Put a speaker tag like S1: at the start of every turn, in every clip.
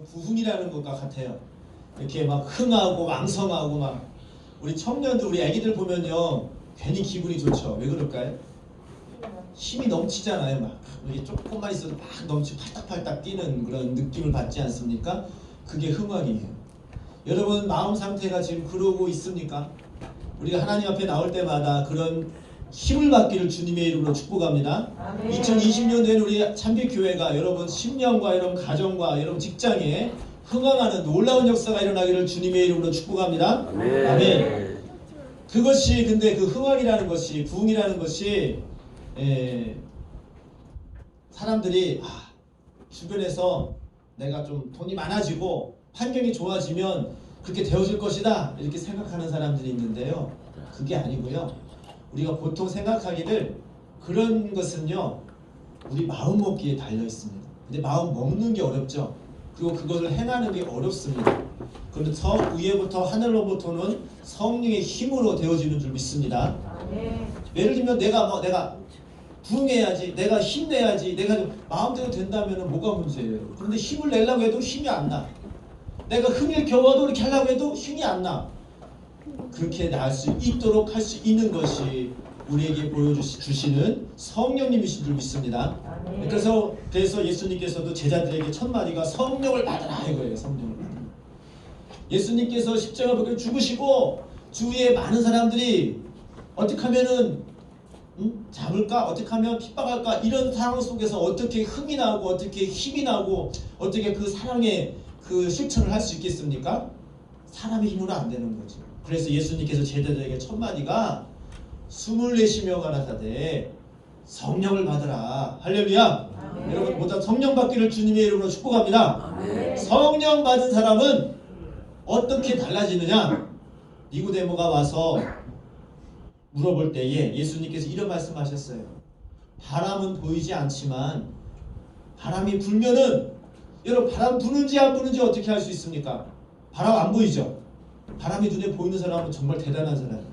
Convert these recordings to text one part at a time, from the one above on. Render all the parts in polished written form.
S1: 부흥이라는 것과 같아요. 이렇게 막 흥하고 왕성하고 막 우리 청년들 우리 애기들 보면요 괜히 기분이 좋죠. 왜 그럴까요? 힘이 넘치잖아요. 막 이렇게 조금만 있어도 막 넘치 팔딱팔딱 뛰는 그런 느낌을 받지 않습니까? 그게 흥왕이에요. 여러분 마음 상태가 지금 그러고 있습니까? 우리가 하나님 앞에 나올 때마다 그런 힘을 받기를 주님의 이름으로 축복합니다. 2020년도에는 우리 참빛교회가 여러분 심령과 여러분 가정과 여러분 직장에 흥황하는 놀라운 역사가 일어나기를 주님의 이름으로 축복합니다. 아멘. 그것이 근데 그 흥황이라는 것이 부흥이라는 것이 사람들이 주변에서 내가 좀 돈이 많아지고 환경이 좋아지면 그렇게 되어질 것이다 이렇게 생각하는 사람들이 있는데요. 그게 아니고요. 우리가 보통 생각하기를 그런 것은요 우리 마음 먹기에 달려 있습니다. 근데 마음 먹는 게 어렵죠. 그리고 그것을 행하는 게 어렵습니다. 그런데 저 위에부터 하늘로부터는 성령의 힘으로 되어지는 줄 믿습니다. 예를 들면 내가 부흥해야지, 내가 힘내야지, 내가 마음대로 된다면 뭐가 문제예요? 그런데 힘을 내려고 해도 힘이 안 나. 내가 흥을 겨워도 이렇게 하려고 해도 힘이 안 나. 그렇게 날 수 있도록 할 수 있는 것이 우리에게 보여주시는 성령님이신 줄 믿습니다. 그래서 예수님께서도 제자들에게 첫 마디가 성령을 받으라 이거예요. 성령을 받으라. 예수님께서 십자가에 죽으시고 주위에 많은 사람들이 어떻게 하면은 잡을까? 어떻게 하면 핍박할까? 이런 상황 속에서 어떻게 흥이 나고 어떻게 힘이 나고 어떻게 그 사랑의 그 실천을 할 수 있겠습니까? 사람의 힘으로 안 되는 거죠. 그래서 예수님께서 제자들에게 첫 마디가 숨을 내쉬며 가라사대 성령을 받으라. 할렐루야. 아멘. 여러분 모두 성령 받기를 주님의 이름으로 축복합니다. 아멘. 성령 받은 사람은 어떻게 달라지느냐? 니고데모가 와서 물어볼 때에 예수님께서 이런 말씀하셨어요. 바람은 보이지 않지만 바람이 불면은 여러분 바람 부는지 안 부는지 어떻게 할 수 있습니까? 바람 안 보이죠? 바람이 눈에 보이는 사람은 정말 대단한 사람이에요.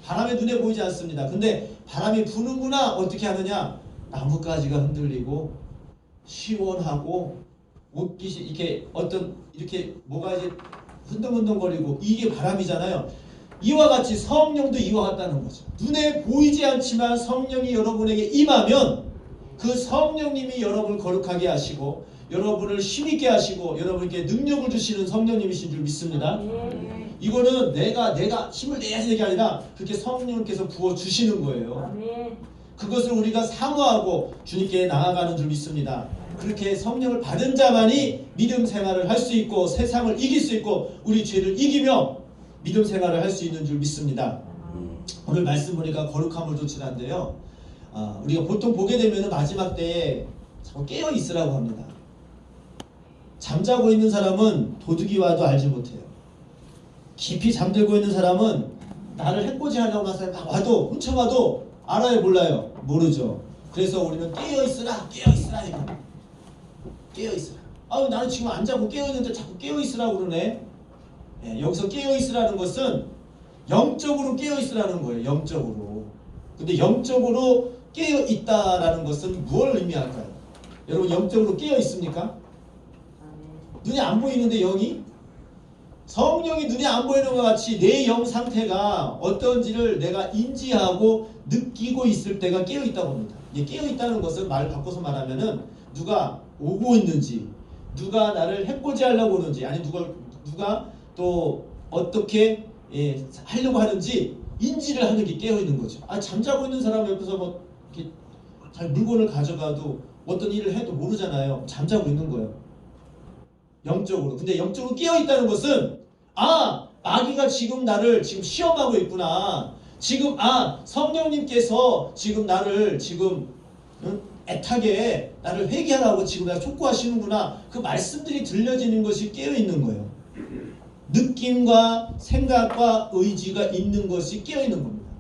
S1: 바람이 눈에 보이지 않습니다. 근데 바람이 부는구나 어떻게 하느냐? 나뭇가지가 흔들리고 시원하고 옷깃이 이렇게 어떤 이렇게 뭐가 이제 흔들흔들거리고 이게 바람이잖아요. 이와 같이 성령도 이와 같다는 거죠. 눈에 보이지 않지만 성령이 여러분에게 임하면 그 성령님이 여러분을 거룩하게 하시고 여러분을 힘있게 하시고 여러분께 능력을 주시는 성령님이신 줄 믿습니다. 이거는 내가 힘을 내야 되는 게 아니라 그렇게 성령께서 부어주시는 거예요. 그것을 우리가 사모하고 주님께 나아가는 줄 믿습니다. 그렇게 성령을 받은 자만이 믿음 생활을 할 수 있고 세상을 이길 수 있고 우리 죄를 이기며 믿음 생활을 할 수 있는 줄 믿습니다. 오늘 말씀 보니까 거룩함을 조치한데요. 우리가 보통 보게 되면 마지막 때에 자꾸 깨어 있으라고 합니다. 잠자고 있는 사람은 도둑이 와도 알지 못해요. 깊이 잠들고 있는 사람은 나를 해코지하려고 하는 사람이 와도 훔쳐가도 알아요 몰라요? 모르죠. 그래서 우리는 깨어있으라 이거. 깨어있으라. 나는 지금 안 자고 깨어있는데 자꾸 깨어있으라고 그러네. 여기서 깨어있으라는 것은 영적으로 깨어있으라는 거예요. 영적으로. 근데 영적으로 깨어있다라는 것은 무엇을 의미할까요? 여러분 영적으로 깨어있습니까? 눈이 안 보이는데 영이? 성령이 눈에 안 보이는 것 같이 내 영 상태가 어떤지를 내가 인지하고 느끼고 있을 때가 깨어있다고 합니다. 깨어있다는 것은 말 바꿔서 말하면은 누가 오고 있는지 누가 나를 해코지하려고 오는지 아니 누가 또 어떻게 하려고 하는지 인지를 하는 게 깨어있는 거죠. 잠자고 있는 사람 옆에서 뭐 이렇게 잘 물건을 가져가도 어떤 일을 해도 모르잖아요. 잠자고 있는 거예요. 영적으로. 근데 영적으로 깨어있다는 것은 마귀가 지금 나를 지금 시험하고 있구나. 지금 성령님께서 지금 나를 지금 애타게 나를 회개하라고 지금 내가 촉구하시는구나. 그 말씀들이 들려지는 것이 깨어있는 거예요. 느낌과 생각과 의지가 있는 것이 깨어있는 겁니다.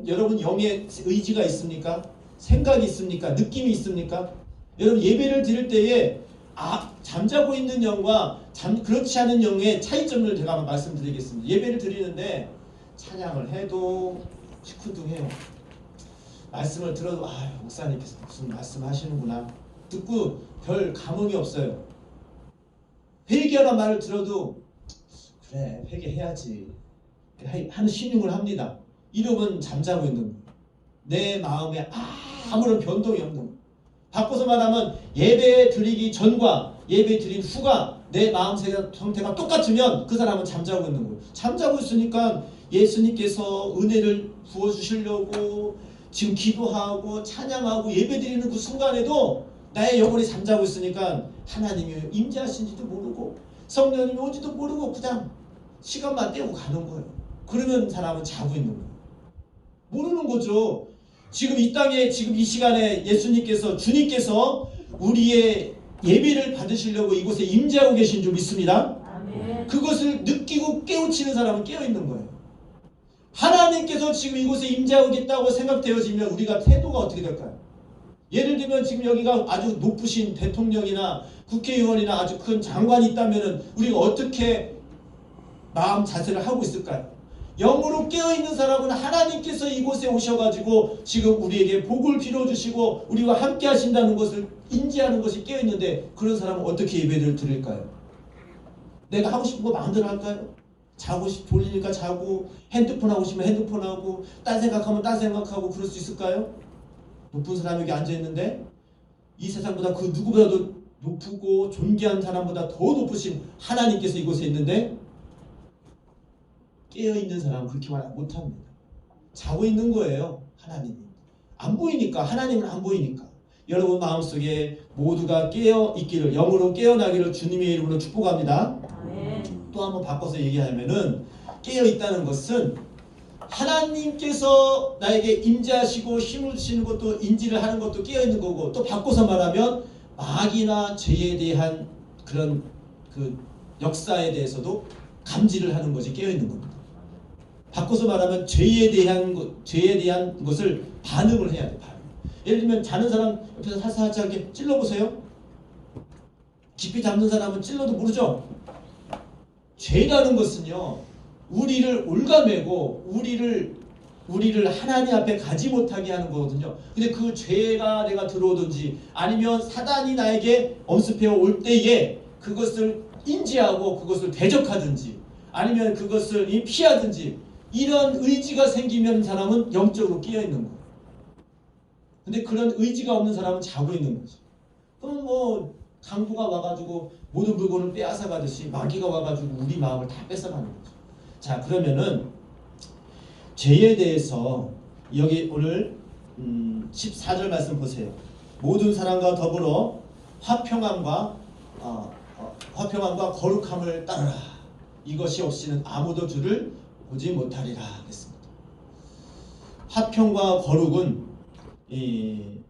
S1: 여러분 영에 의지가 있습니까? 생각이 있습니까? 느낌이 있습니까? 여러분 예배를 드릴 때에 잠자고 있는 영과 그렇지 않은 영의 차이점을 제가 한번 말씀드리겠습니다. 예배를 드리는데 찬양을 해도 시큰둥해요. 말씀을 들어도 목사님께서 무슨 말씀 하시는구나. 듣고 별 감흥이 없어요. 회개하라는 말을 들어도 그래 회개해야지 하는 신용을 합니다. 이러면 잠자고 있는 거예요. 내 마음에 아무런 변동이 없는 거예요. 바꿔서 말하면 예배 드리기 전과 예배 드린 후가 내 마음 상태가 똑같으면 그 사람은 잠자고 있는 거예요. 잠자고 있으니까 예수님께서 은혜를 부어주시려고 지금 기도하고 찬양하고 예배 드리는 그 순간에도 나의 영혼이 잠자고 있으니까 하나님이 임재하신지도 모르고 성령님이 온지도 모르고 그냥 시간만 때우고 가는 거예요. 그러면 사람은 자고 있는 거예요. 모르는 거죠. 지금 이 땅에 지금 이 시간에 예수님께서 주님께서 우리의 예배를 받으시려고 이곳에 임재하고 계신 줄 믿습니다. 아멘. 그것을 느끼고 깨우치는 사람은 깨어있는 거예요. 하나님께서 지금 이곳에 임재하고 있다고 생각되어지면 우리가 태도가 어떻게 될까요? 예를 들면 지금 여기가 아주 높으신 대통령이나 국회의원이나 아주 큰 장관이 있다면 우리가 어떻게 마음 자세를 하고 있을까요? 영으로 깨어있는 사람은 하나님께서 이곳에 오셔가지고 지금 우리에게 복을 빌어주시고 우리와 함께 하신다는 것을 인지하는 것이 깨어있는데 그런 사람은 어떻게 예배를 드릴까요? 내가 하고 싶은 거 마음대로 할까요? 자고 졸리니까 자고 핸드폰 하고 싶으면 핸드폰 하고 딴 생각하면 딴 생각하고 그럴 수 있을까요? 높은 사람이 여기 앉아있는데 이 세상보다 그 누구보다도 높고 존귀한 사람보다 더 높으신 하나님께서 이곳에 있는데 깨어있는 사람은 그렇게 말 못합니다. 자고 있는 거예요. 하나님이. 안 보이니까. 하나님은 안 보이니까. 여러분 마음속에 모두가 깨어있기를 영으로 깨어나기를 주님의 이름으로 축복합니다. 또 한번 바꿔서 얘기하면은 깨어있다는 것은 하나님께서 나에게 임재하시고 힘을 주시는 것도 인지를 하는 것도 깨어있는 거고 또 바꿔서 말하면 악이나 죄에 대한 그런 그 역사에 대해서도 감지를 하는 것이 깨어있는 겁니다. 바꿔서 말하면 죄에 대한 것을 반응을 해야 돼. 반응. 예를 들면 자는 사람 옆에서 살살하게 찔러보세요. 깊이 잠든 사람은 찔러도 모르죠. 죄라는 것은요 우리를 올가매고 우리를 하나님 앞에 가지 못하게 하는 거거든요. 근데 그 죄가 내가 들어오든지 아니면 사단이 나에게 엄습해 올 때에 그것을 인지하고 그것을 대적하든지 아니면 그것을 피하든지 이런 의지가 생기면 사람은 영적으로 깨어있는 거예요. 근데 그런 의지가 없는 사람은 자고 있는 거죠. 그럼 뭐 강도가 와가지고 모든 물건을 빼앗아가듯이 마귀가 와가지고 우리 마음을 다 뺏어가는 거죠. 자 그러면은 죄에 대해서 여기 오늘 14절 말씀 보세요. 모든 사람과 더불어 화평함과 거룩함을 따르라. 이것이 없이는 아무도 주를 보지 못하리라 했습니다. 화평과 거룩은 이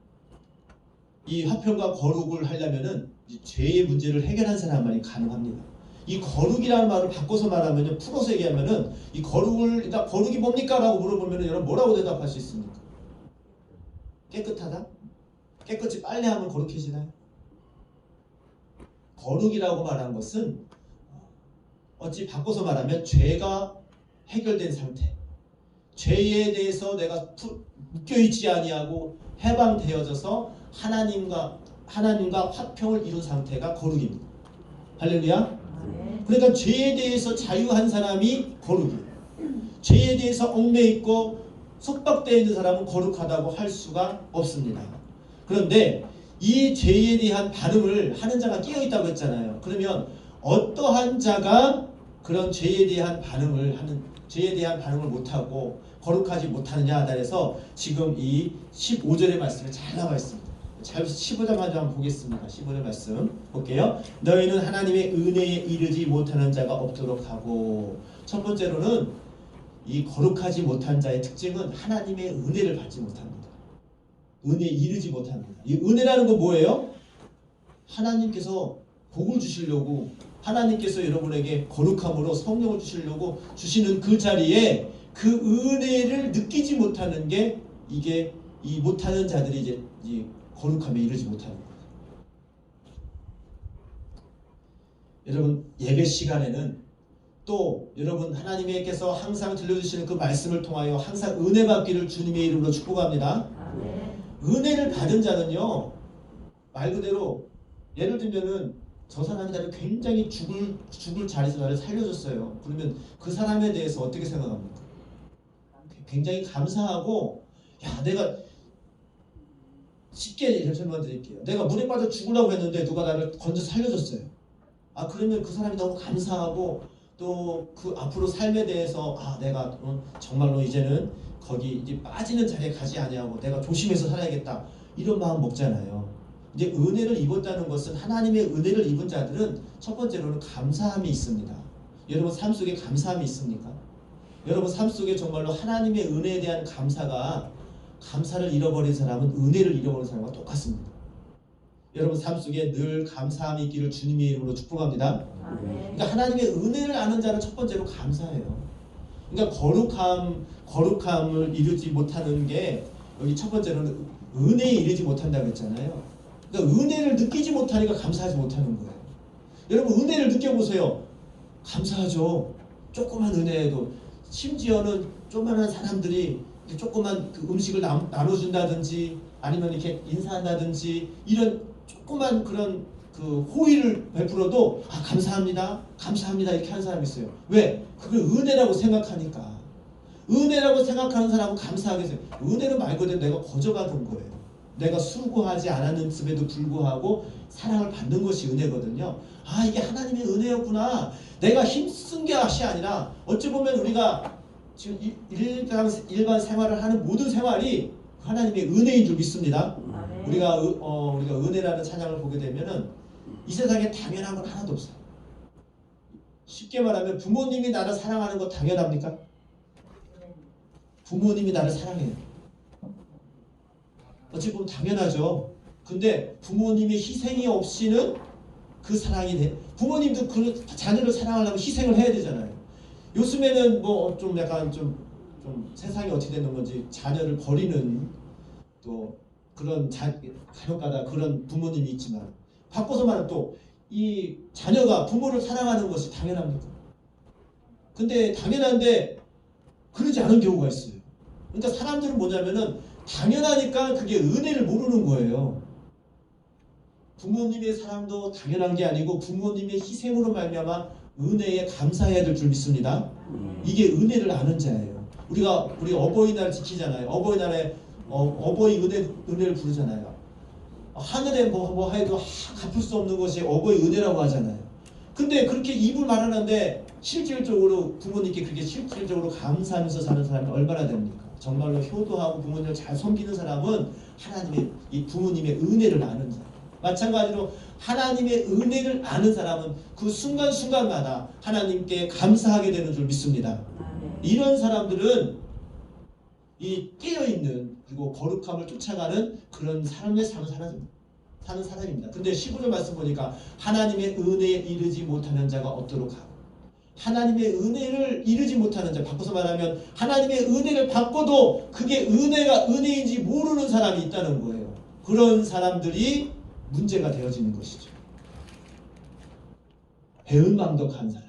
S1: 화평과 거룩을 하려면은 죄의 문제를 해결한 사람만이 가능합니다. 이 거룩이라는 말을 바꿔서 말하면요, 풀어서 얘기하면은 이 거룩이 뭡니까? 라고 물어보면은 여러분 뭐라고 대답할 수 있습니까? 깨끗하다? 깨끗이 빨래하면 거룩해지나요? 거룩이라고 말한 것은 어찌 바꿔서 말하면 죄가 해결된 상태, 죄에 대해서 내가 묶여있지 아니하고 해방되어져서 하나님과 화평을 이룬 상태가 거룩입니다. 할렐루야. 그러니까 죄에 대해서 자유한 사람이 거룩이에요. 죄에 대해서 얽매있고 속박되어 있는 사람은 거룩하다고 할 수가 없습니다. 그런데 이 죄에 대한 반응을 하는 자가 깨어있다고 했잖아요. 그러면 어떠한 자가 그런 죄에 대한 반응을 못하고 거룩하지 못하느냐 따라서 지금 이 15절의 말씀이 잘 나와 있습니다. 15절만 한번 보겠습니다. 15절 말씀 볼게요. 너희는 하나님의 은혜에 이르지 못하는 자가 없도록 하고, 첫 번째로는 이 거룩하지 못한 자의 특징은 하나님의 은혜를 받지 못합니다. 은혜에 이르지 못합니다. 이 은혜라는 건 뭐예요? 하나님께서 복을 주시려고, 하나님께서 여러분에게 거룩함으로 성령을 주시려고 주시는 그 자리에 그 은혜를 느끼지 못하는 게 이게 이 못하는 자들이 이제 거룩함에 이르지 못하는 거예요. 여러분 예배 시간에는 또 여러분 하나님께서 항상 들려주시는 그 말씀을 통하여 항상 은혜 받기를 주님의 이름으로 축복합니다. 은혜를 받은 자는요 말 그대로 예를 들면은 저 사람이 나를 굉장히 죽을 자리에서 나를 살려줬어요. 그러면 그 사람에 대해서 어떻게 생각합니까? 굉장히 감사하고, 야, 내가 쉽게 이렇게 설명 드릴게요. 내가 물에 빠져 죽으려고 했는데 누가 나를 건져 살려줬어요. 아, 그러면 그 사람이 너무 감사하고, 또 그 앞으로 삶에 대해서 내가 정말로 이제는 거기 이제 빠지는 자리에 가지 아니하고 내가 조심해서 살아야겠다, 이런 마음 먹잖아요. 이제 은혜를 입었다는 것은, 하나님의 은혜를 입은 자들은 첫 번째로는 감사함이 있습니다. 여러분 삶 속에 감사함이 있습니까? 여러분 삶 속에 정말로 하나님의 은혜에 대한 감사를 잃어버린 사람은 은혜를 잃어버린 사람과 똑같습니다. 여러분 삶 속에 늘 감사함이 있기를 주님의 이름으로 축복합니다. 그러니까 하나님의 은혜를 아는 자는 첫 번째로 감사해요. 그러니까 거룩함을 이루지 못하는 게, 여기 첫 번째로는 은혜에 이르지 못한다고 했잖아요. 그러니까 은혜를 느끼지 못하니까 감사하지 못하는 거예요. 여러분 은혜를 느껴보세요. 감사하죠. 조그만 은혜에도. 심지어는 조그만한 사람들이 조그만 그 음식을 나눠준다든지 아니면 이렇게 인사한다든지 이런 조그만 그런 그 호의를 베풀어도 감사합니다, 감사합니다 이렇게 하는 사람이 있어요. 왜? 그걸 은혜라고 생각하니까. 은혜라고 생각하는 사람은 감사하겠어요. 은혜는 말 그대로 내가 거저받은 거예요. 내가 수고하지 않았음에도 불구하고 사랑을 받는 것이 은혜거든요. 이게 하나님의 은혜였구나. 내가 힘쓴 것이 아니라, 어찌 보면 우리가 지금 일반 생활을 하는 모든 생활이 하나님의 은혜인 줄 믿습니다. 우리가 은혜라는 찬양을 보게 되면은 이 세상에 당연한 건 하나도 없어요. 쉽게 말하면 부모님이 나를 사랑하는 거 당연합니까? 부모님이 나를 사랑해요. 어찌 보면 당연하죠. 근데 부모님의 희생이 없이는 그 사랑이 돼. 부모님도 그 자녀를 사랑하려면 희생을 해야 되잖아요. 요즘에는 뭐 좀 약간 좀 세상이 어떻게 되는 건지 자녀를 버리는 또 그런 간혹가다 그런 부모님이 있지만, 바꿔서 말하면 또 이 자녀가 부모를 사랑하는 것이 당연합니까? 근데 당연한데 그러지 않은 경우가 있어요. 그러니까 사람들은 뭐냐면은 당연하니까 그게 은혜를 모르는 거예요. 부모님의 사랑도 당연한 게 아니고 부모님의 희생으로 말미암아 은혜에 감사해야 될 줄 믿습니다. 이게 은혜를 아는 자예요. 우리 어버이날 지키잖아요. 어버이날에 어버이 은혜를 부르잖아요. 하늘에 뭐 해도 갚을 수 없는 것이 어버이 은혜라고 하잖아요. 근데 그렇게 입을 말하는데 실질적으로 부모님께 그렇게 실질적으로 감사하면서 사는 사람이 얼마나 됩니까? 정말로 효도하고 부모님을 잘 섬기는 사람은 하나님의 이 부모님의 은혜를 아는 사람. 마찬가지로 하나님의 은혜를 아는 사람은 그 순간순간마다 하나님께 감사하게 되는 줄 믿습니다. 이런 사람들은 이 깨어있는, 그리고 거룩함을 쫓아가는 그런 삶의 사는 사람입니다. 근데 15절 말씀 보니까 하나님의 은혜에 이르지 못하는 자가 없도록 하고, 하나님의 은혜를 이루지 못하는 자, 바꿔서 말하면 하나님의 은혜를 받고도 그게 은혜가 은혜인지 모르는 사람이 있다는 거예요. 그런 사람들이 문제가 되어지는 것이죠. 배은망덕한 사람.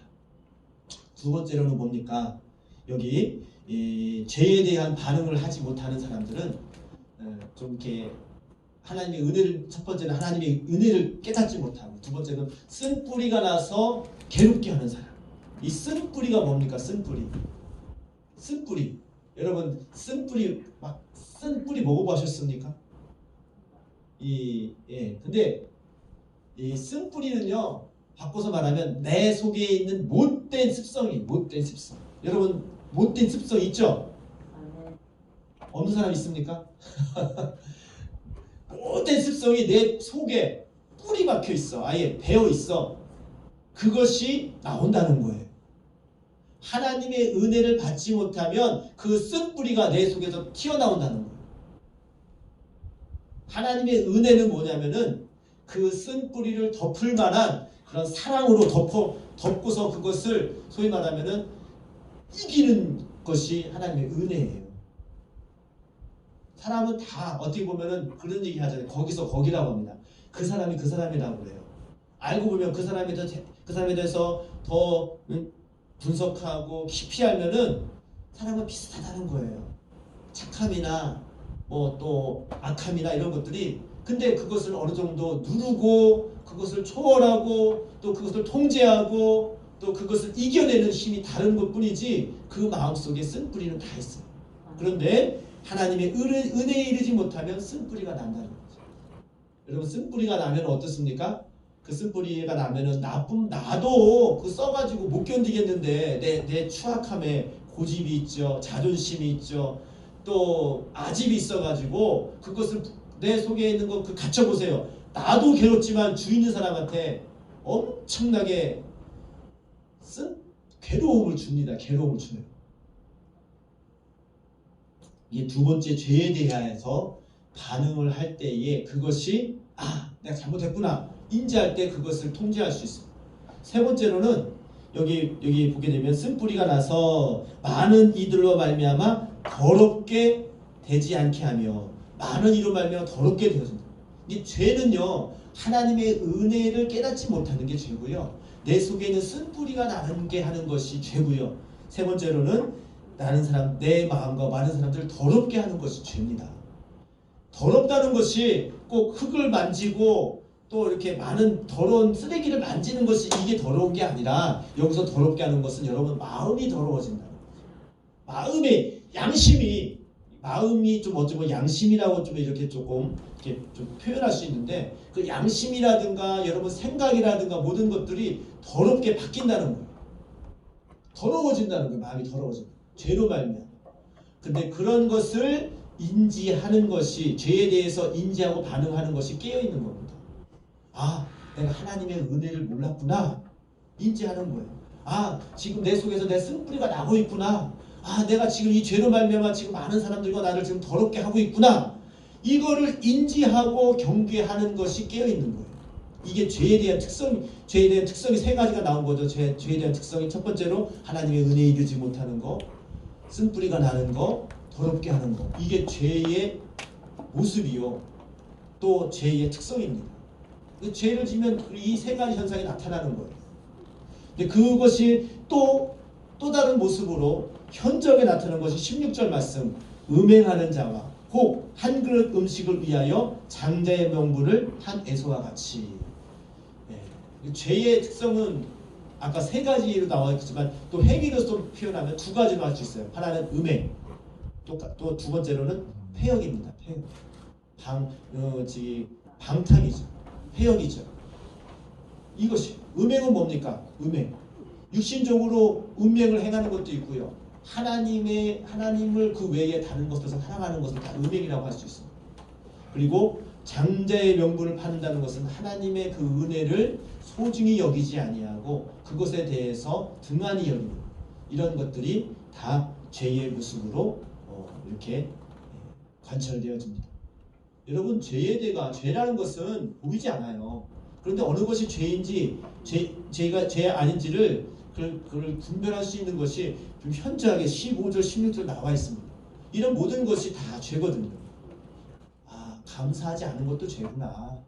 S1: 두 번째로는 뭡니까? 여기 이 죄에 대한 반응을 하지 못하는 사람들은 좀 이렇게 하나님의 은혜를, 첫 번째는 하나님의 은혜를 깨닫지 못하고, 두 번째는 쓴뿌리가 나서 괴롭게 하는 사람. 이 쓴뿌리가 뭡니까? 쓴뿌리. 여러분 쓴뿌리 먹어보셨습니까? 근데 이 쓴뿌리는요, 바꿔서 말하면 내 속에 있는 못된 습성. 여러분 못된 습성 있죠? 없는 사람 있습니까? 못된 습성이 내 속에 뿌리 박혀 있어. 아예 배어 있어. 그것이 나온다는 거예요. 하나님의 은혜를 받지 못하면 그 쓴뿌리가 내 속에서 튀어나온다는 거예요. 하나님의 은혜는 뭐냐면은 그 쓴뿌리를 덮을 만한 그런 사랑으로 덮고서 그것을 소위 말하면은 이기는 것이 하나님의 은혜예요. 사람은 다 어떻게 보면은 그런 얘기 하잖아요. 거기서 거기라고 합니다. 그 사람이 그 사람이라고 그래요. 알고 보면 그 사람에 대해서 더 분석하고 깊이 알면은 사람은 비슷하다는 거예요. 착함이나 뭐 또 악함이나 이런 것들이 근데 그것을 어느 정도 누르고 그것을 초월하고 또 그것을 통제하고 또 그것을 이겨내는 힘이 다른 것뿐이지 그 마음속에 쓴뿌리는 다 있어요. 그런데 하나님의 은혜에 이르지 못하면 쓴뿌리가 난다는 거죠. 여러분 쓴뿌리가 나면 어떻습니까? 그 쓴뿌리가 나면은 나도 그 써가지고 못 견디겠는데 내 추악함에 고집이 있죠. 자존심이 있죠. 또 아집이 있어가지고 그것을 내 속에 있는 거 그 갖춰보세요. 나도 괴롭지만 주위 있는 사람한테 엄청나게 괴로움을 줍니다. 괴로움을 줘요. 이게 두 번째 죄에 대하여서 반응을 할 때에 그것이 내가 잘못했구나 인지할 때 그것을 통제할 수 있어요. 세 번째로는 여기 보게 되면 쓴뿌리가 나서 많은 이들로 말미암아 더럽게 되지 않게 하며 많은 이로 말미암아 더럽게 되어진다. 이 죄는요 하나님의 은혜를 깨닫지 못하는 게 죄고요. 내 속에 있는 쓴뿌리가 나는 게 하는 것이 죄고요. 세 번째로는 내 마음과 많은 사람들을 더럽게 하는 것이 죄입니다. 더럽다는 것이 꼭 흙을 만지고 또 이렇게 많은 더러운 쓰레기를 만지는 것이 이게 더러운 게 아니라 여기서 더럽게 하는 것은 여러분 마음이 더러워진다는 거죠. 마음이 좀 어쩌면 양심이라고 좀 이렇게 조금 이렇게 좀 표현할 수 있는데 그 양심이라든가 여러분 생각이라든가 모든 것들이 더럽게 바뀐다는 거예요. 더러워진다는 거예요. 마음이 더러워진다. 죄로 말미암아. 근데 그런 것을 인지하는 것이 죄에 대해서 인지하고 반응하는 것이 깨어있는 겁니다. 내가 하나님의 은혜를 몰랐구나. 인지하는 거예요. 지금 내 속에서 내 쓴뿌리가 나고 있구나. 내가 지금 이 죄로 말미암아 지금 많은 사람들과 나를 지금 더럽게 하고 있구나. 이거를 인지하고 경계하는 것이 깨어있는 거예요. 이게 죄에 대한 특성이 세 가지가 나온 거죠. 죄에 대한 특성이 첫 번째로 하나님의 은혜에 이르지 못하는 거, 쓴뿌리가 나는 거, 더럽게 하는 거. 이게 죄의 모습이요. 또 죄의 특성입니다. 죄를 지면 이 세 가지 현상이 나타나는 거예요. 근데 그것이 또 다른 모습으로 현저하게 나타나는 것이 16절 말씀. 음행하는 자와 혹 한 그릇 음식을 위하여 장자의 명분을 한 에서와 같이. 죄의 특성은 아까 세 가지로 나와 있지만 또 행위로서 표현하면 두 가지로 할 수 있어요. 하나는 음행, 또 두 번째로는 폐역입니다. 방탕이죠. 폐역이죠. 이것이 음행은 뭡니까? 음행. 육신적으로 음행을 행하는 것도 있고요. 하나님을 그 외에 다른 것에서 사랑하는 것은 다 음행이라고 할 수 있습니다. 그리고 장자의 명분을 파는다는 것은 하나님의 그 은혜를 소중히 여기지 아니하고 그것에 대해서 등한히 여기는 이런 것들이 다 죄의 모습으로 이렇게 관철되어집니다. 여러분 죄라는 것은 보이지 않아요. 그런데 어느 것이 죄인지 죄가 죄 아닌지를 그걸 분별할 수 있는 것이 좀 현저하게 15절 16절 나와 있습니다. 이런 모든 것이 다 죄거든요. 감사하지 않은 것도 죄구나.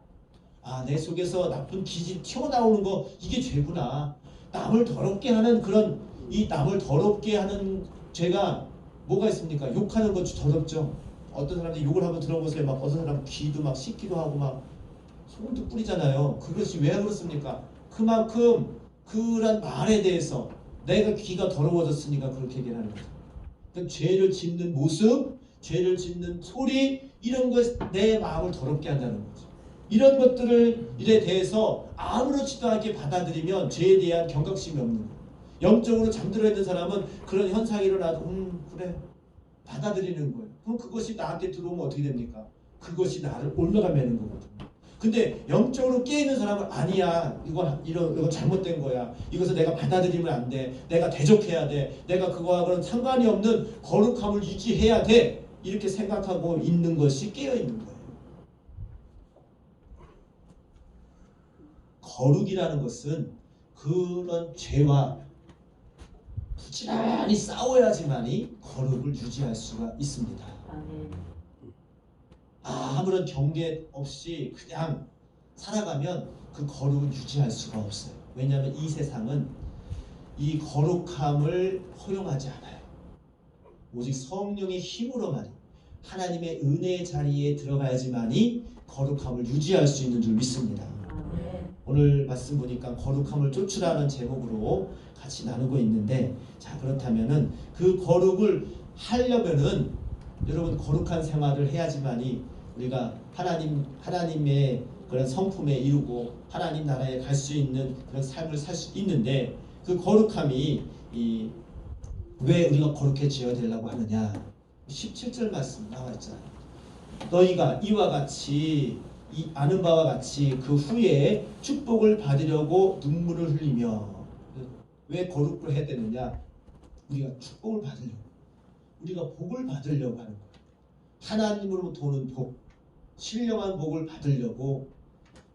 S1: 내 속에서 나쁜 기질이 튀어나오는 거 이게 죄구나. 남을 더럽게 하는 남을 더럽게 하는 죄가 뭐가 있습니까? 욕하는 것 더럽죠. 어떤 사람들이 욕을 한번 들어보세요. 막 어떤 사람 귀도 막 씻기도 하고 막 소금도 뿌리잖아요. 그것이 왜 그렇습니까? 그만큼 그런 말에 대해서 내가 귀가 더러워졌으니까 그렇게 얘기하는 거죠. 그러니까 죄를 짓는 모습, 죄를 짓는 소리 이런 것 내 마음을 더럽게 한다는 거죠. 이런 것들에 대해서 아무렇지도 않게 받아들이면 죄에 대한 경각심이 없는 거예요. 영적으로 잠들어 있는 사람은 그런 현상이 일어나도 그래 받아들이는 거예요. 그럼 그것이 나한테 들어오면 어떻게 됩니까? 그것이 나를 올라가매는 거거든요. 근데 영적으로 깨있는 사람은 아니야. 이거 잘못된 거야. 이것을 내가 받아들이면 안 돼. 내가 대적해야 돼. 내가 그거하고는 상관이 없는 거룩함을 유지해야 돼. 이렇게 생각하고 있는 것이 깨어있는 거예요. 거룩이라는 것은 그런 죄와 부지런히 싸워야지만이 거룩을 유지할 수가 있습니다. 아무런 경계 없이 그냥 살아가면 그 거룩을 유지할 수가 없어요. 왜냐하면 이 세상은 이 거룩함을 허용하지 않아요. 오직 성령의 힘으로만 하나님의 은혜의 자리에 들어가야지만이 거룩함을 유지할 수 있는 줄 믿습니다. 오늘 말씀 보니까 거룩함을 쫓으라는 제목으로 같이 나누고 있는데, 자, 그렇다면은 그 거룩을 하려면은 여러분 거룩한 생활을 해야지만이 우리가 하나님의 그런 성품에 이루고 하나님 나라에 갈 수 있는 그런 삶을 살 수 있는데, 그 거룩함이 왜 우리가 거룩해져야 되려고 하느냐? 17절 말씀 나와 있잖아요. 너희가 이와 같이 아는 바와 같이 그 후에 축복을 받으려고 눈물을 흘리며. 왜 거룩을 해야 되느냐? 우리가 축복을 받으려고, 우리가 복을 받으려고 하는 거예요. 하나님으로부터 오는 복, 신령한 복을 받으려고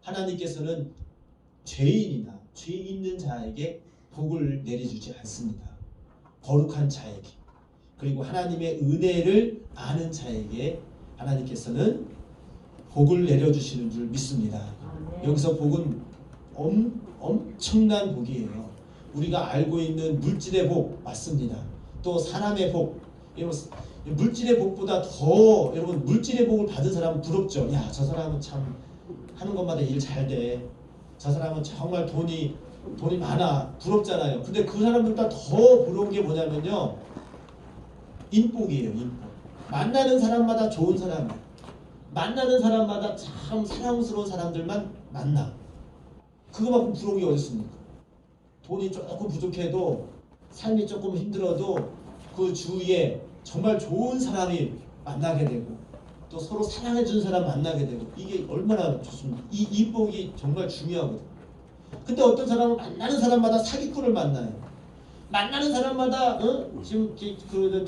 S1: 하나님께서는 죄인이나 죄 있는 자에게 복을 내려주지 않습니다. 거룩한 자에게, 그리고 하나님의 은혜를 아는 자에게 하나님께서는 복을 내려주시는 줄 믿습니다. 여기서 복은 엄청난 복이에요. 우리가 알고 있는 물질의 복 맞습니다. 또 사람의 복, 물질의 복보다 더 여러분 물질의 복을 받은 사람은 부럽죠. 야, 저 사람은 참 하는 것마다 일 잘 돼. 저 사람은 정말 돈이 많아. 부럽잖아요. 근데 그 사람들보다 더 부러운 게 뭐냐면요, 인복이에요. 인복. 만나는 사람마다 좋은 사람이에요. 만나는 사람마다 참 사랑스러운 사람들만 만나. 그거만큼 부러운 게 어디 있습니까? 돈이 조금 부족해도, 삶이 조금 힘들어도 그 주위에 정말 좋은 사람이 만나게 되고, 또 서로 사랑해주는 사람 만나게 되고, 이게 얼마나 좋습니까? 이 인복이 정말 중요하거든요. 근데 어떤 사람은 만나는 사람마다 사기꾼을 만나요. 만나는 사람마다 지금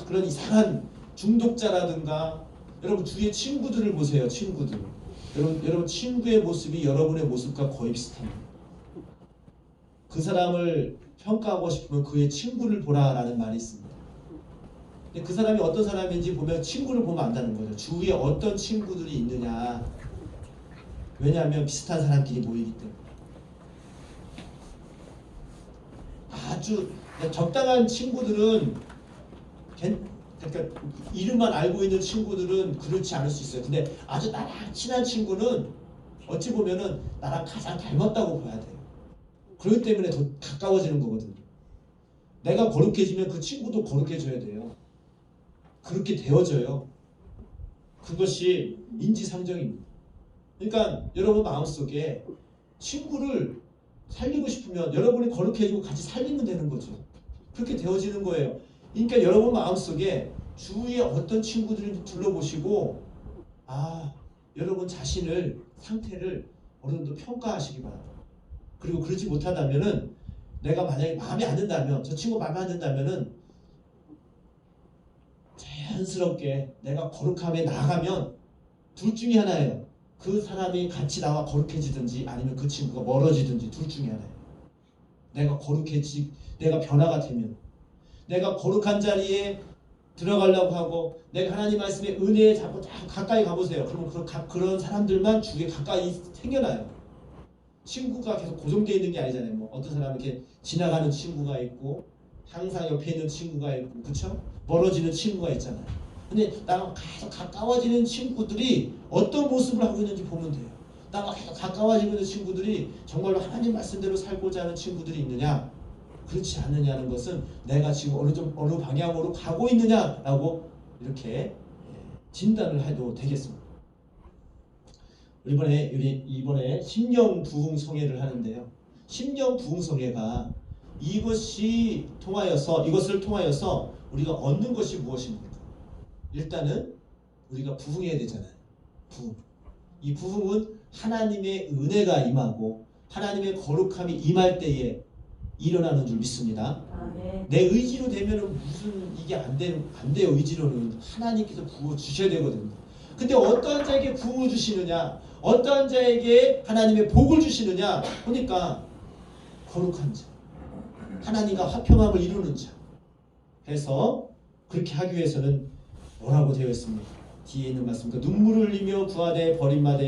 S1: 그런 이상한 중독자라든가. 여러분 주위의 친구들을 보세요. 친구들. 여러분 친구의 모습이 여러분의 모습과 거의 비슷합니다. 그 사람을 평가하고 싶으면 그의 친구를 보라라는 말이 있습니다. 근데 그 사람이 어떤 사람인지 보면 친구를 보면 안다는 거죠. 주위에 어떤 친구들이 있느냐. 왜냐하면 비슷한 사람끼리 모이기 때문에. 아주 적당한 친구들은, 그러니까 이름만 알고 있는 친구들은 그렇지 않을 수 있어요. 근데 아주 나랑 친한 친구는 어찌 보면은 나랑 가장 닮았다고 봐야 돼요. 그렇기 때문에 더 가까워지는 거거든요. 내가 거룩해지면 그 친구도 거룩해져야 돼요. 그렇게 되어져요. 그것이 인지상정입니다. 그러니까 여러분 마음속에 친구를 살리고 싶으면 여러분이 거룩해지고 같이 살리면 되는 거죠. 그렇게 되어지는 거예요. 그러니까 여러분 마음속에 주위에 어떤 친구들을 둘러보시고, 여러분 자신을, 상태를 어느 정도 평가하시기 바랍니다. 그리고 그러지 못하다면은, 내가 만약에 마음에 안 든다면, 저 친구 마음에 안 든다면은 자연스럽게 내가 거룩함에 나아가면 둘 중에 하나예요. 그 사람이 같이 나와 거룩해지든지 아니면 그 친구가 멀어지든지 둘 중에 하나예요. 내가 변화가 되면, 내가 거룩한 자리에 들어가려고 하고, 내가 하나님 말씀의 은혜에 자꾸 가까이 가보세요. 그러면 그런 사람들만 주위에 가까이 생겨나요. 친구가 계속 고정되어 있는 게 아니잖아요. 뭐 어떤 사람은 이렇게 지나가는 친구가 있고, 항상 옆에 있는 친구가 있고, 그렇죠? 멀어지는 친구가 있잖아요. 근데 나랑 계속 가까워지는 친구들이 어떤 모습을 하고 있는지 보면 돼요. 나랑 계속 가까워지고 있는 친구들이 정말로 하나님 말씀대로 살고자 하는 친구들이 있느냐, 그렇지 않느냐는 것은 내가 지금 어느 방향으로 가고 있느냐라고 이렇게 진단을 해도 되겠습니다. 이번에 심령 부흥성회를 하는데요. 심령 부흥성회가 이것을 통하여서 우리가 얻는 것이 무엇입니까? 일단은 우리가 부흥해야 되잖아요. 부흥. 이 부흥은 하나님의 은혜가 임하고 하나님의 거룩함이 임할 때에 일어나는 줄 믿습니다. 내 의지로 되면은 무슨 이게 안 돼요. 의지로는 하나님께서 부어 주셔야 되거든요. 근데 어떠한 자에게 부흥을 주시느냐, 어떠한 자에게 하나님의 복을 주시느냐 보니까 거룩한 자, 하나님과 화평함을 이루는 자 해서, 그렇게 하기 위해서는 뭐라고 되어 있습니까? 뒤에 있는 말씀입니다. 눈물을 흘리며 부하되 버림받아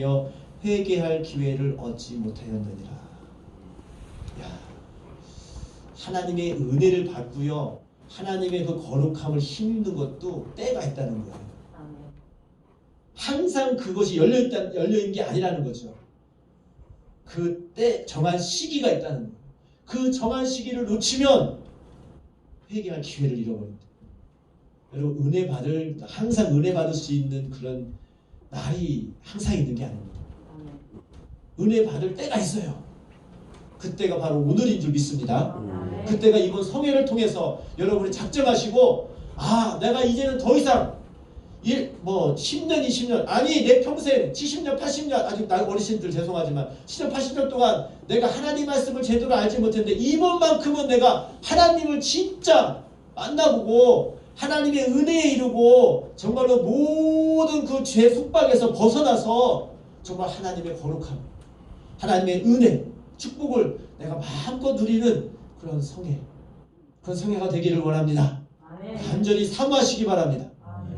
S1: 회개할 기회를 얻지 못하였느니라. 하나님의 은혜를 받고요, 하나님의 그 거룩함을 힘입는 것도 때가 있다는 거예요. 항상 그것이 열려있는 게 아니라는 거죠. 그때 정한 시기가 있다는 거예요. 그 정한 시기를 놓치면 회개할 기회를 잃어버립니다. 여러분, 항상 은혜 받을 수 있는 그런 날이 항상 있는 게 아닙니다. 은혜 받을 때가 있어요. 그때가 바로 오늘인 줄 믿습니다. 그때가 이번 성회를 통해서 여러분이 작정하시고, 내가 이제는 더 이상 10년, 20년, 아니 내 평생 70년, 80년, 아직 어르신들 죄송하지만 70년, 80년 동안 내가 하나님 말씀을 제대로 알지 못했는데 이번만큼은 내가 하나님을 진짜 만나보고 하나님의 은혜에 이르고 정말로 모든 그 죄 속박에서 벗어나서 정말 하나님의 거룩함, 하나님의 은혜, 축복을 내가 마음껏 누리는 그런 성회가 되기를 원합니다. 간절히 사모하시기 바랍니다.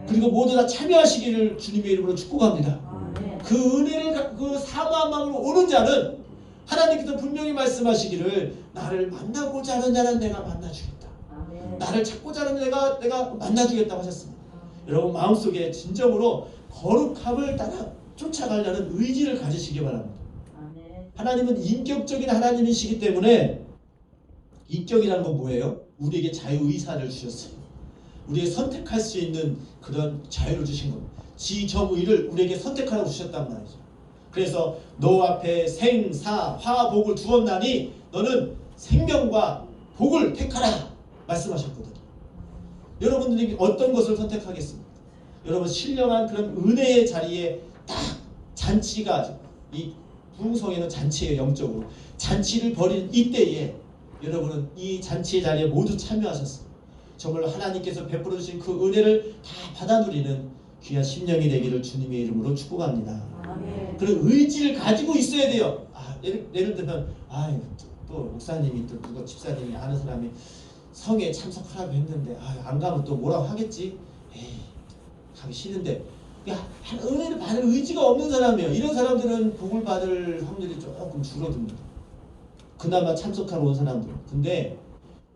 S1: 그리고 모두 다 참여하시기를 주님의 이름으로 축복합니다. 그 은혜를 그 사모한 마음으로 오는 자는 하나님께서 분명히 말씀하시기를 나를 만나고자 하는 자는 내가 만나주겠다. 나를 찾고자 하는 내가 만나주겠다고 하셨습니다. 여러분 마음속에 진정으로 거룩함을 따라 쫓아가려는 의지를 가지시기 바랍니다. 하나님은 인격적인 하나님이시기 때문에 인격이라는 건 뭐예요? 우리에게 자유의사를 주셨어요. 우리에게 선택할 수 있는 그런 자유를 주신 겁니다. 지정의를 우리에게 선택하라고 주셨단 말이죠. 그래서 너 앞에 생, 사, 화, 복을 두었나니 너는 생명과 복을 택하라 말씀하셨거든요. 여러분들이 어떤 것을 선택하겠습니까? 여러분 신령한 그런 은혜의 자리에 딱 잔치가, 이 부흥성에는 잔치예요. 영적으로 잔치를 벌인 이때에 여러분은 이 잔치의 자리에 모두 참여하셨습니다. 정말로 하나님께서 베풀어 주신 그 은혜를 다 받아 누리는 귀한 심령이 되기를 주님의 이름으로 축복합니다. 그런 의지를 가지고 있어야 돼요. 예를 들면 또 목사님이 또 누가 집사님이 아는 사람이 성에 참석하라고 했는데 안 가면 또 뭐라고 하겠지? 가기 싫은데 은혜를 받을 의지가 없는 사람이에요. 이런 사람들은 복을 받을 확률이 조금 줄어듭니다. 그나마 참석하러 온 사람들. 근데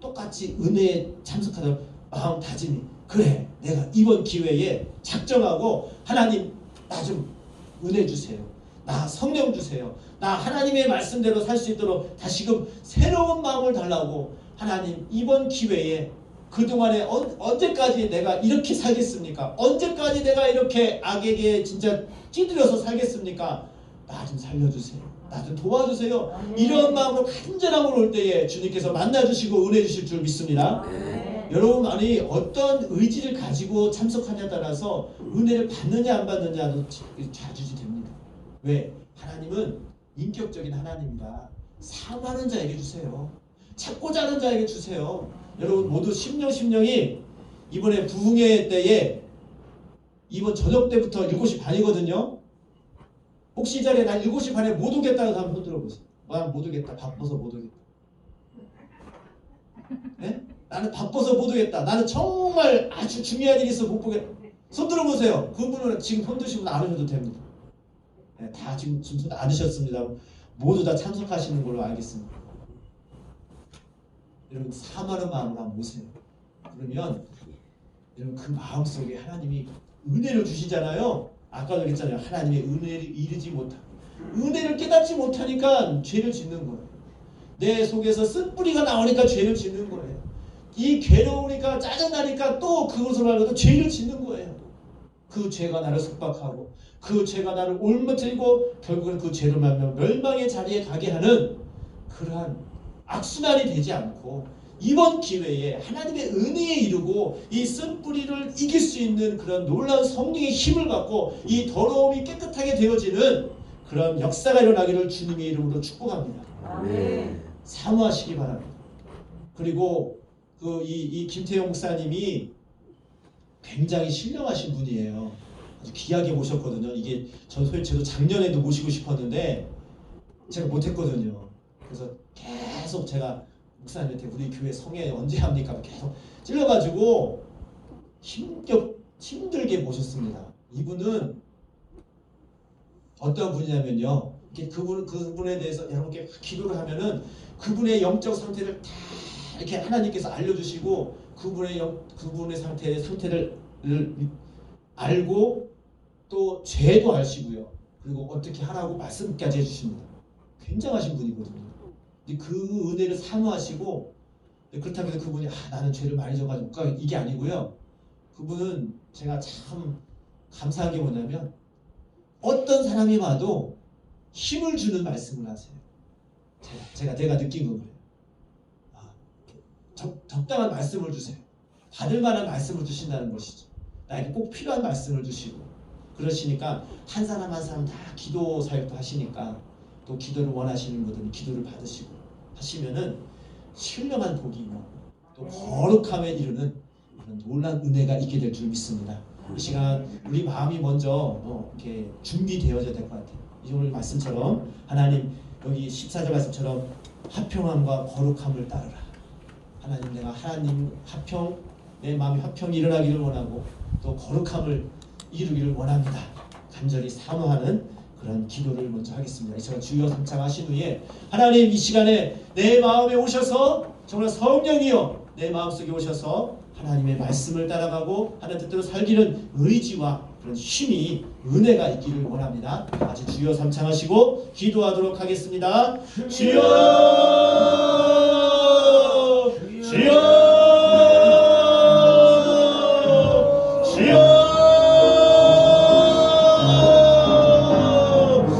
S1: 똑같이 은혜에 참석하다 마음 다짐이, 그래 내가 이번 기회에 작정하고 하나님 나 좀 은혜 주세요. 나 성령 주세요. 나 하나님의 말씀대로 살 수 있도록 다시금 새로운 마음을 달라고, 하나님 이번 기회에 그동안에 언제까지 내가 이렇게 살겠습니까? 언제까지 내가 이렇게 악에게 진짜 찌들여서 살겠습니까? 나 좀 살려주세요. 나 좀 도와주세요. 이런 마음으로 간절함으로 올 때에 주님께서 만나주시고 은혜 주실 줄 믿습니다. 여러분만이 어떤 의지를 가지고 참석하냐에 따라서 은혜를 받느냐 안 받느냐도 좌지우지 됩니다. 왜? 하나님은 인격적인 하나님이라 사모하는 자에게 주세요. 찾고자 하는 자에게 주세요. 여러분 모두 심령이 이번에 부흥회 때에 이번 저녁 때부터 7시 반이거든요. 혹시 이 자리에 난 7시 반에 못 오겠다는 사람 손 들어보세요. 난 못 오겠다. 바빠서 못 오겠다. 네? 나는 바빠서 못 오겠다. 나는 정말 아주 중요한 일이 있어 못 보겠다. 손 들어보세요. 그분은 지금 손 드시면 안 오셔도 됩니다. 네, 다 지금 손 안 드셨습니다. 모두 다 참석하시는 걸로 알겠습니다. 여러분 사모하는 마음으로 한번 오세요. 그러면 여러분 그 마음속에 하나님이 은혜를 주시잖아요. 아까도 그랬잖아요. 하나님의 은혜를 이르지 못하고 은혜를 깨닫지 못하니까 죄를 짓는 거예요. 내 속에서 쓴뿌리가 나오니까 죄를 짓는 거예요. 이 괴로우니까 짜증나니까 또 그것을 말고도 죄를 짓는 거예요. 그 죄가 나를 속박하고 그 죄가 나를 옮겨들고 결국은 그 죄를 말며 멸망의 자리에 가게 하는 그러한 악순환이 되지 않고 이번 기회에 하나님의 은혜에 이르고 이 쓴뿌리를 이길 수 있는 그런 놀라운 성령의 힘을 받고 이 더러움이 깨끗하게 되어지는 그런 역사가 일어나기를 주님의 이름으로 축복합니다. 아멘. 사모하시기 바랍니다. 그리고 이 김태형 목사님이 굉장히 신령하신 분이에요. 아주 귀하게 모셨거든요. 이게 저도 작년에도 모시고 싶었는데 제가 못했거든요. 그래서 계속 제가 목사님한테 우리 교회 성회 언제 합니까? 계속 찔러가지고 힘들게 모셨습니다. 이분은 어떤 분이냐면요. 그분에 대해서 여러분께 기도를 하면은 그분의 영적 상태를 다 이렇게 하나님께서 알려주시고 그분의 상태를 알고 또 죄도 아시고요. 그리고 어떻게 하라고 말씀까지 해주십니다. 굉장하신 분이거든요. 근데 그 은혜를 사모하시고 그렇다고 해서 그분이 나는 죄를 많이 져가지고 못 가겠다 이게 아니고요. 그분은 제가 참 감사한 게 뭐냐면 어떤 사람이 와도 힘을 주는 말씀을 하세요. 내가 느낀 건 그래요. 적당한 말씀을 주세요. 받을 만한 말씀을 주신다는 것이죠. 나에게 꼭 필요한 말씀을 주시고 그러시니까 한 사람 한 사람 다 기도 사역도 하시니까 또 기도를 원하시는 분들은 기도를 받으시고 하시면은 신령한 복이 있고 또 거룩함에 이르는 이런 놀라운 은혜가 있게 될 줄 믿습니다. 이 시간 우리 마음이 먼저 이렇게 준비되어져야 될 것 같아요. 이 오늘 말씀처럼 하나님 여기 14절 말씀처럼 화평함과 거룩함을 따르라. 하나님 내가 하나님 화평 내 마음이 화평이 일어나기를 원하고 또 거룩함을 이루기를 원합니다. 간절히 사모하는 그런 기도를 먼저 하겠습니다. 이 시간 주여 삼창하신 후에 하나님 이 시간에 내 마음에 오셔서 정말 성령이여 내 마음속에 오셔서 하나님의 말씀을 따라가고 하나님 뜻대로 살기는 의지와 그런 힘이 은혜가 있기를 원합니다. 같이 주여 삼창하시고 기도하도록 하겠습니다. 주여 주여